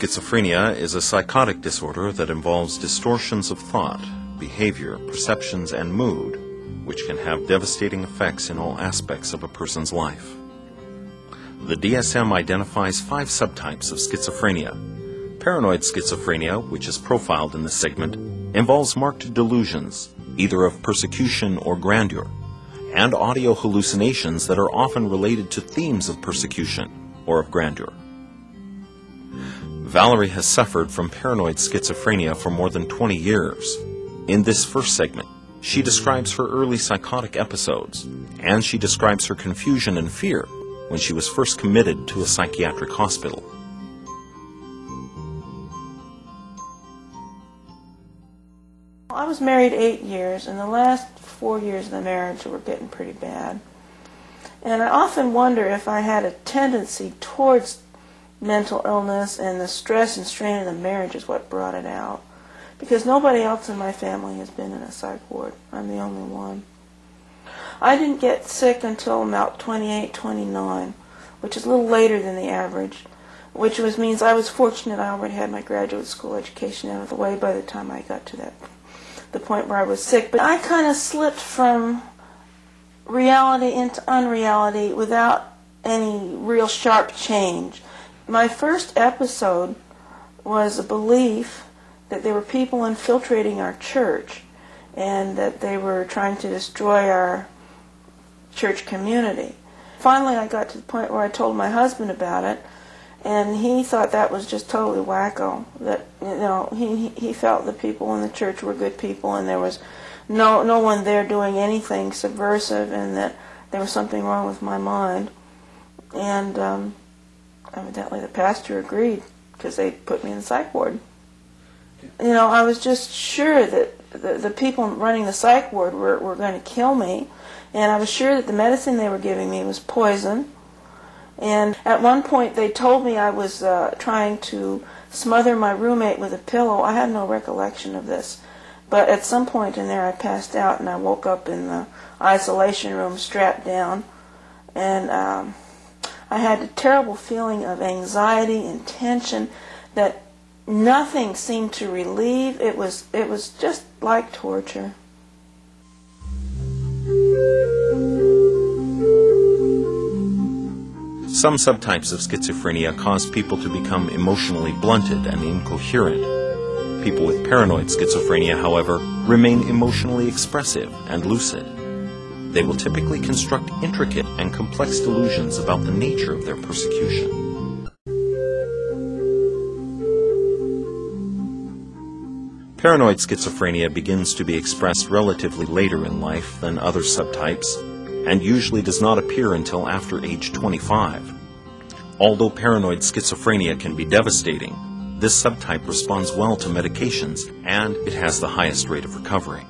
schizophrenia is a psychotic disorder that involves distortions of thought, behavior, perceptions, and mood, which can have devastating effects in all aspects of a person's life. The DSM identifies 5 subtypes of schizophrenia. Paranoid schizophrenia, which is profiled in this segment, involves marked delusions, either of persecution or grandeur, and audio hallucinations that are often related to themes of persecution or of grandeur. Valerie has suffered from paranoid schizophrenia for more than 20 years. In this first segment, she describes her early psychotic episodes, and she describes her confusion and fear when she was first committed to a psychiatric hospital. I was married 8 years, and the last 4 years of the marriage were getting pretty bad. And I often wonder if I had a tendency towards mental illness, and the stress and strain of the marriage is what brought it out. Because nobody else in my family has been in a psych ward. I'm the only one. I didn't get sick until about 28, 29, which is a little later than the average, which means I was fortunate I already had my graduate school education out of the way by the time I got to the point where I was sick. But I kind of slipped from reality into unreality without any real sharp change. My first episode was a belief that there were people infiltrating our church and that they were trying to destroy our church community. Finally, I got to the point where I told my husband about it, and he thought that was just totally wacko. That, you know, he felt the people in the church were good people, and there was no one there doing anything subversive, and that there was something wrong with my mind. And evidently the pastor agreed, because they put me in the psych ward. You know, I was just sure that the people running the psych ward were going to kill me, and I was sure that the medicine they were giving me was poison. And at one point they told me I was trying to smother my roommate with a pillow. I have no recollection of this, but at some point in there I passed out, and I woke up in the isolation room strapped down, and I had a terrible feeling of anxiety and tension that nothing seemed to relieve. It was just like torture. Some subtypes of schizophrenia cause people to become emotionally blunted and incoherent. People with paranoid schizophrenia, however, remain emotionally expressive and lucid. They will typically construct intricate and complex delusions about the nature of their persecution. Paranoid schizophrenia begins to be expressed relatively later in life than other subtypes, and usually does not appear until after age 25. Although paranoid schizophrenia can be devastating, this subtype responds well to medications, and it has the highest rate of recovery.